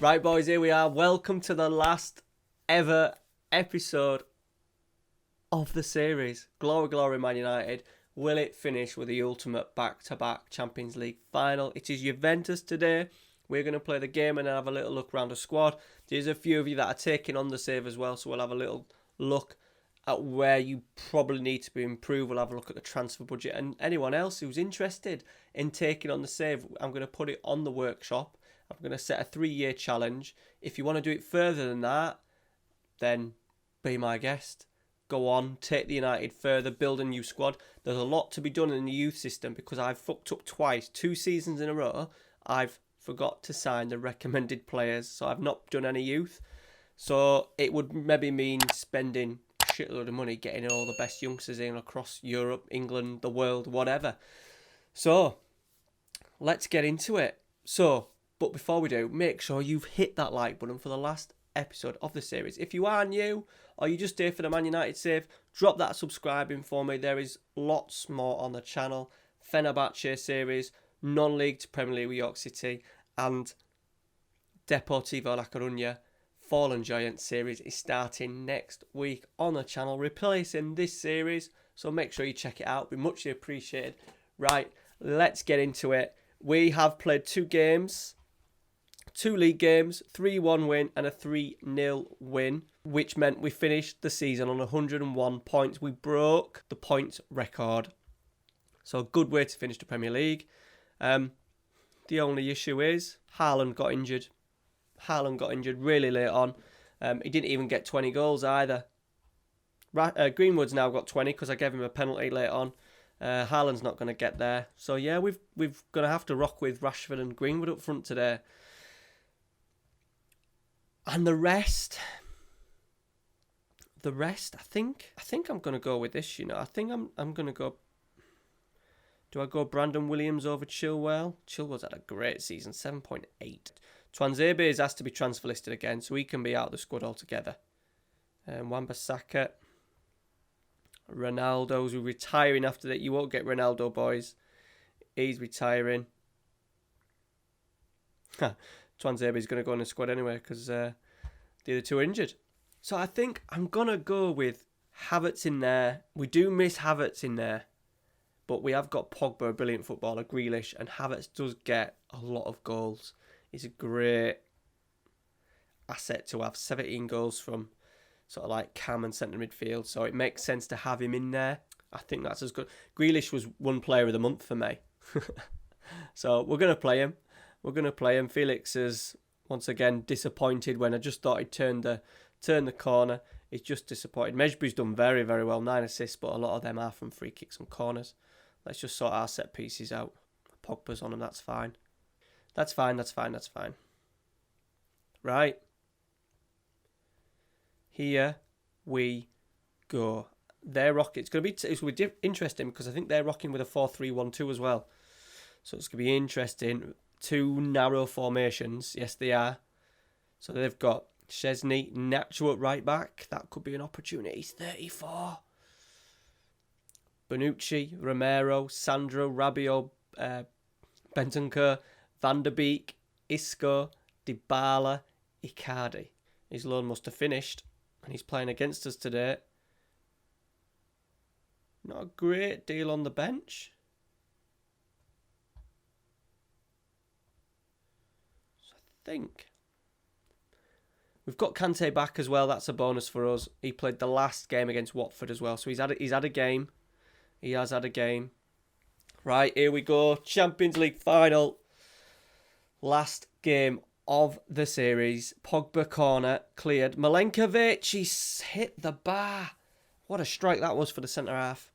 Right, boys, here we are. Welcome to the last ever episode of the series. Glory, glory, Man United. Will it finish with the ultimate back-to-back Champions League final? It is Juventus today. We're going to play the game and have a little look around the squad. There's a few of you that are taking on the save as well, so we'll have a little look at where you probably need to be improved. We'll have a look at the transfer budget, and anyone else who's interested in taking on the save, I'm going to put it on the workshop. I'm going to set a 3-year challenge. If you want to do it further than that, then be my guest. Go on, take the United further, build a new squad. There's a lot to be done in the youth system because I've fucked up twice, 2 seasons in a row. I've forgot to sign the recommended players, so I've not done any youth. So it would maybe mean spending a shitload of money getting all the best youngsters in across Europe, England, the world, whatever. So let's get into it. But before we do, make sure you've hit that like button for the last episode of the series. If you are new or you just here for the Man United save, drop that subscribing for me. There is lots more on the channel. Fenerbahce series, non-league to Premier League with York City, and Deportivo La Coruña Fallen Giant series is starting next week on the channel, replacing this series. So make sure you check it out. It'd be muchly appreciated. Right, let's get into it. We have played 2 games. 2 league games, 3-1 win and a 3-0 win, which meant we finished the season on 101 points. We broke the points record. So a good way to finish the Premier League. The only issue is Haaland got injured. Haaland got injured really late on. He didn't even get 20 goals either. Greenwood's now got 20 because I gave him a penalty late on. Haaland's not going to get there. So yeah, we've going to have to rock with Rashford and Greenwood up front today. And the rest, I think I'm going to go with this, you know. I think I'm going to go... Do I go Brandon Williams over Chilwell? Chilwell's had a great season, 7.8. Tuanzebe is asked to be transfer listed again, so he can be out of the squad altogether. Wan-Bissaka. Ronaldo's retiring after that. You won't get Ronaldo, boys. He's retiring. Tuanzebe is going to go in the squad anyway because the other 2 are injured. So I think I'm going to go with Havertz in there. We do miss Havertz in there. But we have got Pogba, a brilliant footballer, Grealish, and Havertz does get a lot of goals. He's a great asset to have. 17 goals from sort of like cam and centre midfield. So it makes sense to have him in there. I think that's as good. Grealish was one player of the month for me. So we're going to play him. Felix is once again disappointed when I just thought he'd turn the corner. He's just disappointed. Mejbou's done very, very well. 9 assists, but a lot of them are from free kicks and corners. Let's just sort our set pieces out. Pogba's on him, that's fine. That's fine. Right. Here we go. They're rocking. It's going to be interesting because I think they're rocking with a 4-3-1-2 as well. So it's going to be interesting. 2 narrow formations. Yes, they are. So they've got Chesney, Nacho at right back. That could be an opportunity. He's 34. Bonucci, Romero, Sandro, Rabiot, Bentancur, Van der Beek, Isco, Dybala, Icardi. His loan must have finished, and he's playing against us today. Not a great deal on the bench. So I think we've got Kante back as well. That's a bonus for us. He played the last game against Watford as well, so he's had a game. He has had a game. Right, here we go. Champions League final. Last game of the series. Pogba corner cleared. Milenkovic, he's hit the bar. What a strike that was for the centre half.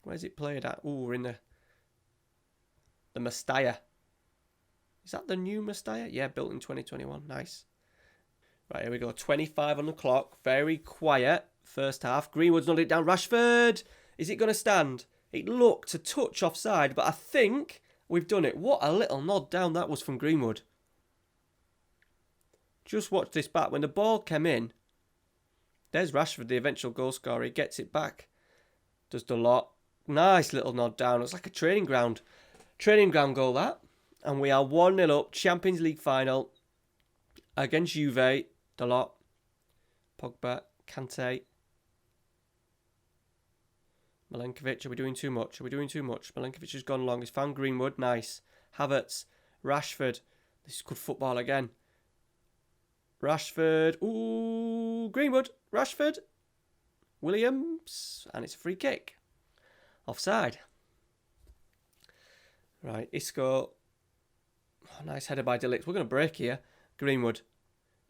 Where's it played at? Ooh, we're in the Mestalla. Is that the new Mestalla? Yeah, built in 2021. Nice. Right, here we go. 25 on the clock. Very quiet. First half. Greenwood's nodded it down. Rashford. Is it going to stand? It looked a touch offside, but I think we've done it. What a little nod down that was from Greenwood. Just watch this back. When the ball came in, there's Rashford, the eventual goal scorer. He gets it back. Does the lot. Nice little nod down. It's like a training ground goal, that. And we are 1-0 up. Champions League final against Juve. Dalot. Pogba. Kante. Milenkovic. Are we doing too much? Milenkovic has gone long. He's found Greenwood. Nice. Havertz. Rashford. This is good football again. Rashford. Ooh. Greenwood. Rashford. Williams. And it's a free kick. Offside. Right. Isco. Oh, nice header by De Ligt. We're going to break here. Greenwood.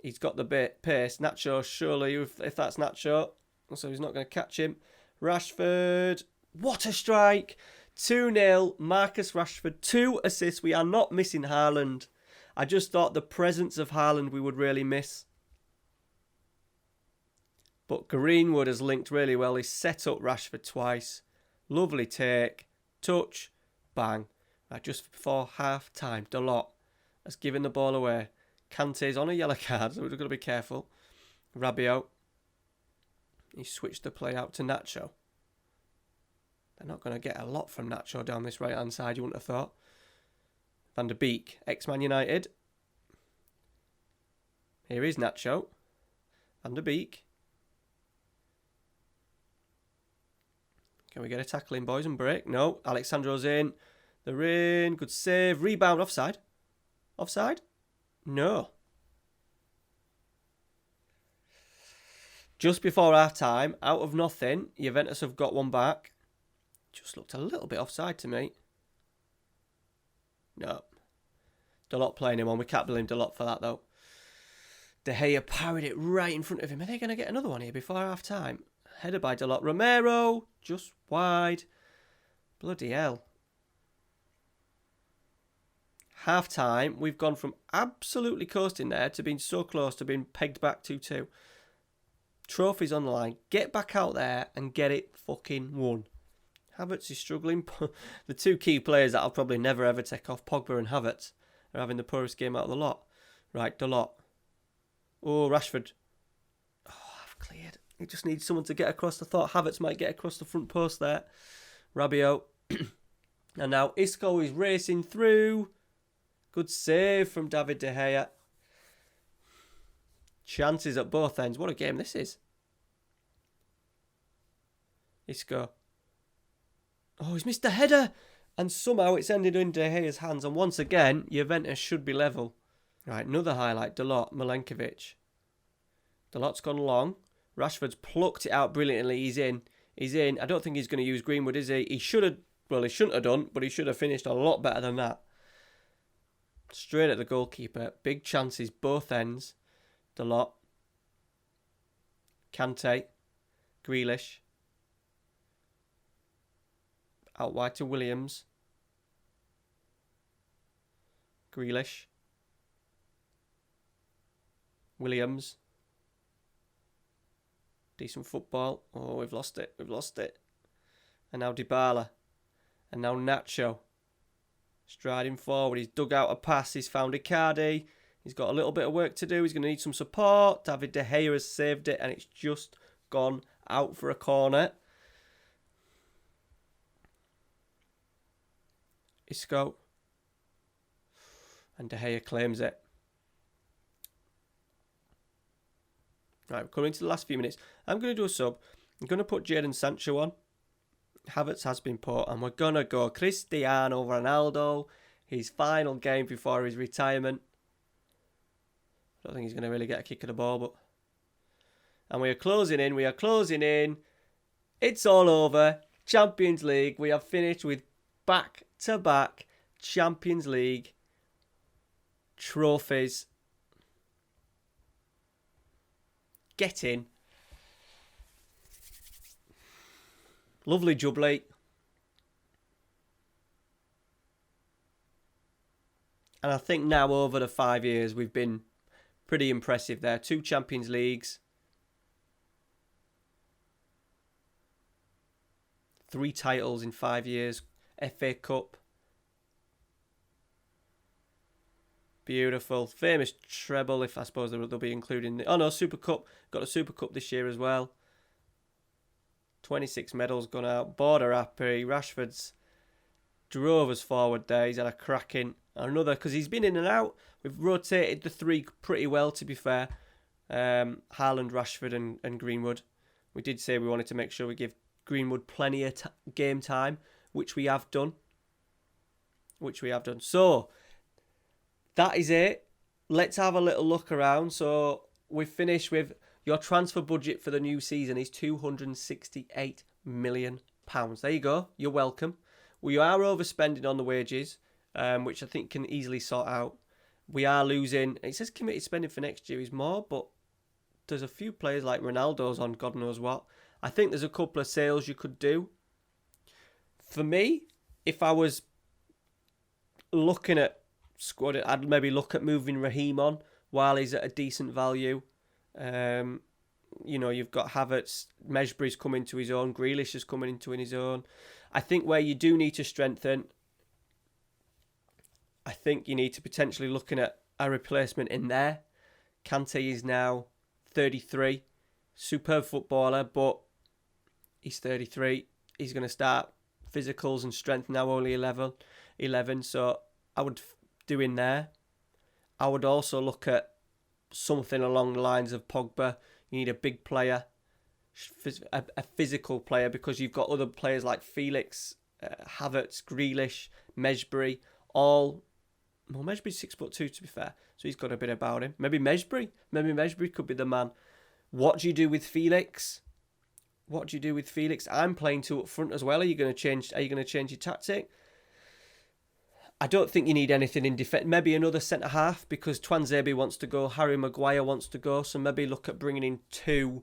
He's got the pace. Nacho, surely, if that's Nacho. So he's not going to catch him. Rashford. What a strike. 2-0. Marcus Rashford. 2 assists. We are not missing Haaland. I just thought the presence of Haaland we would really miss. But Greenwood has linked really well. He set up Rashford twice. Lovely take. Touch. Bang. Right, just before half time, Dalot has given the ball away. Kante's on a yellow card, so we've got to be careful. Rabiot. He switched the play out to Nacho. They're not going to get a lot from Nacho down this right-hand side, you wouldn't have thought. Van der Beek, ex-Man United. Here is Nacho. Van der Beek. Can we get a tackle in, boys, and break? No. Alexandro's in. They're in. Good save. Rebound. Offside. Offside? No. Just before half time, out of nothing, Juventus have got one back. Just looked a little bit offside to me. No. Dalot playing him on. We can't blame Dalot for that, though. De Gea parried it right in front of him. Are they going to get another one here before half time? Headed by Dalot. Romero. Just wide. Bloody hell. Half time, we've gone from absolutely coasting there to being so close to being pegged back 2-2. Trophies on the line. Get back out there and get it fucking won. Havertz is struggling. The two key players that I'll probably never ever take off, Pogba and Havertz, are having the poorest game out of the lot. Right, Dalot. Oh, Rashford. Oh, I've cleared. He just needs someone to get across. I thought Havertz might get across the front post there. Rabiot. And now Isco is racing through. Good save from David De Gea. Chances at both ends. What a game this is. Isco. Oh, he's missed the header. And somehow it's ended in De Gea's hands. And once again, Juventus should be level. Right, another highlight. Dalot, Milenkovic. Dalot's gone long. Rashford's plucked it out brilliantly. He's in. He's in. I don't think he's going to use Greenwood, is he? He should have. Well, he shouldn't have done, but he should have finished a lot better than that. Straight at the goalkeeper. Big chances, both ends. Dalot. Kante. Grealish. Out wide to Williams. Grealish. Williams. Decent football. Oh, we've lost it. We've lost it. And now Dybala. And now Nacho. Striding forward. He's dug out a pass. He's found Icardi. He's got a little bit of work to do. He's going to need some support. David De Gea has saved it. And it's just gone out for a corner. Isco. And De Gea claims it. Right, we're coming to the last few minutes. I'm going to do a sub. I'm going to put Jadon Sancho on. Havertz has been put. And we're going to go Cristiano Ronaldo. His final game before his retirement. I don't think he's going to really get a kick of the ball, but... And we are closing in. We are closing in. It's all over. Champions League. We have finished with back-to-back Champions League trophies. Get in. Lovely jubbly. And I think now over the 5 years we've been pretty impressive there. 2 Champions Leagues. 3 titles in 5 years. FA Cup. Beautiful. Famous treble, if I suppose they'll be including... Oh no, Super Cup. Got a Super Cup this year as well. 26 medals gone out. Border happy. Rashford's drove us forward there. He's had a cracking another, because he's been in and out. We've rotated the three pretty well, to be fair. Haaland, Rashford and Greenwood. We did say we wanted to make sure we give Greenwood plenty of game time, which we have done. So, that is it. Let's have a little look around. So, we've finished with your transfer budget for the new season is £268 million. There you go. You're welcome. We are overspending on the wages, which I think can easily sort out. We are losing. It says committed spending for next year is more, but there's a few players like Ronaldo's on God knows what. I think there's a couple of sales you could do. For me, if I was looking at squad, I'd maybe look at moving Raheem on while he's at a decent value. You've got Havertz, Mejbri's coming to his own, Grealish is coming into his own. I think where you do need to strengthen, I think you need to potentially looking at a replacement in there. Kante is now 33, superb footballer, but he's 33. He's going to start physicals and strength now, only 11. So I would do in there. I would also look at something along the lines of Pogba. You need a big player, a physical player, because you've got other players like Felix, Havertz, Grealish, Mejbri, all. Well, Mejbri's 6'2", to be fair, so he's got a bit about him. Maybe Mejbri could be the man. What do you do with Felix? I'm playing two up front as well. Are you going to change your tactic? I don't think you need anything in defence. Maybe another centre half, because Tuanzebe wants to go, Harry Maguire wants to go, so maybe look at bringing in two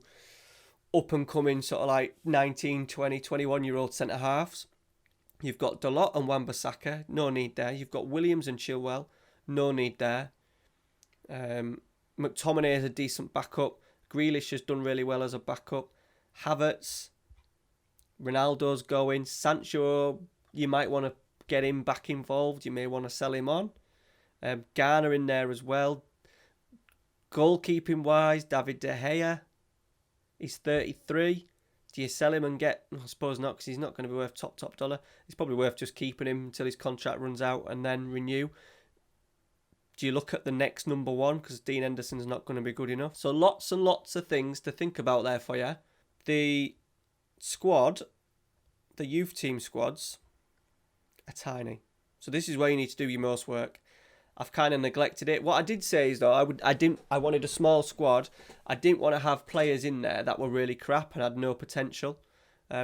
up and coming sort of like 19, 20, 21-year-old centre halves. You've got Dalot and Wan-Bissaka, no need there. You've got Williams and Chilwell, no need there. McTominay is a decent backup. Grealish has done really well as a backup. Havertz, Ronaldo's going. Sancho, you might want to get him back involved. You may want to sell him on. Garner in there as well. Goalkeeping wise, David De Gea. He's 33. Do you sell him and get... I suppose not, because he's not going to be worth top dollar. It's probably worth just keeping him until his contract runs out and then renew. Do you look at the next number one? Because Dean Henderson's not going to be good enough. So lots and lots of things to think about there for you. The squad, the youth team squads, are tiny. So this is where you need to do your most work. I've kind of neglected it. What I did say is, though, I wanted a small squad. I didn't want to have players in there that were really crap and had no potential.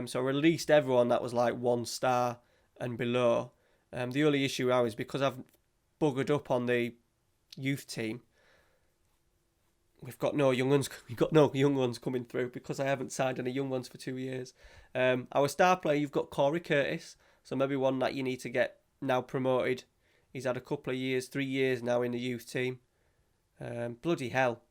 So I released everyone that was like 1 star and below. The only issue now is because I've buggered up on the youth team. We've got no young ones coming through because I haven't signed any young ones for 2 years. Our star player, you've got Corey Curtis. So maybe one that you need to get now promoted. He's had a couple of years, 3 years now in the youth team. Bloody hell.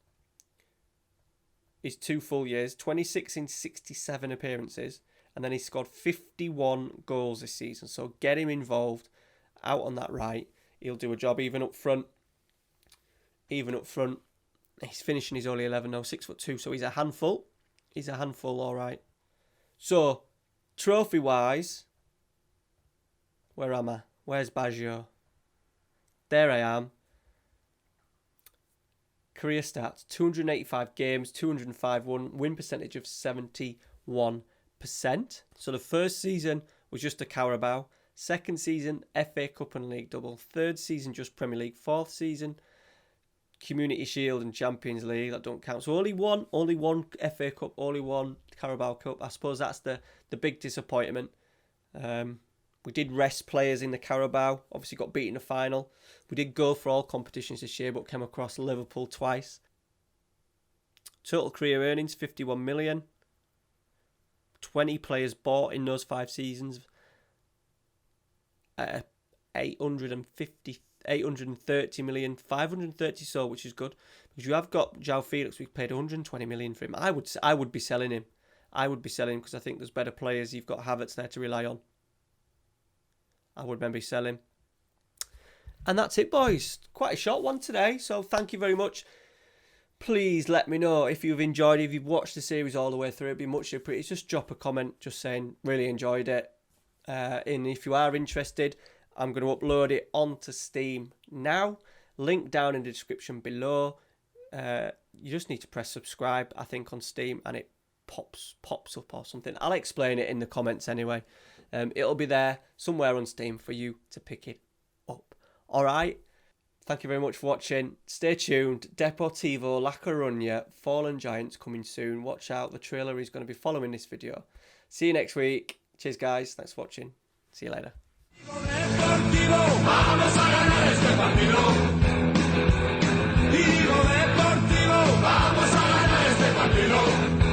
He's 2 full years, 26 in 67 appearances, and then he scored 51 goals this season. So get him involved, out on that right. He'll do a job even up front. He's finishing, he's only 11 now, 6'2", so he's a handful. All right. So, trophy-wise, where am I? Where's Baggio? There I am. Career stats, 285 games, 205 win percentage of 71%. So the first season was just a Carabao. Second season, FA Cup and League double. Third season, just Premier League. Fourth season, Community Shield and Champions League. That don't count. So only one FA Cup, only one Carabao Cup. I suppose that's the big disappointment. We did rest players in the Carabao. Obviously got beat in the final. We did go for all competitions this year, but came across Liverpool twice. Total career earnings, 51 million. 20 players bought in those 5 seasons. 830 million. 530 sold, which is good. Because you have got João Felix. We've paid 120 million for him. I would be selling him. Because I think there's better players. You've got Havertz there to rely on. I would maybe sell him. And that's it, boys. Quite a short one today, so thank you very much. Please let me know if you've enjoyed it, if you've watched the series all the way through. It'd be much appreciated. Just drop a comment just saying, really enjoyed it. And if you are interested, I'm going to upload it onto Steam now. Link down in the description below. You just need to press subscribe, I think, on Steam, and it pops up or something. I'll explain it in the comments anyway. It'll be there somewhere on Steam for you to pick it up. All right. Thank you very much for watching. Stay tuned. Deportivo La Coruña, Fallen Giants coming soon. Watch out. The trailer is going to be following this video. See you next week. Cheers, guys. Thanks for watching. See you later. Vamos a ganar este partido. Vamos a ganar este partido.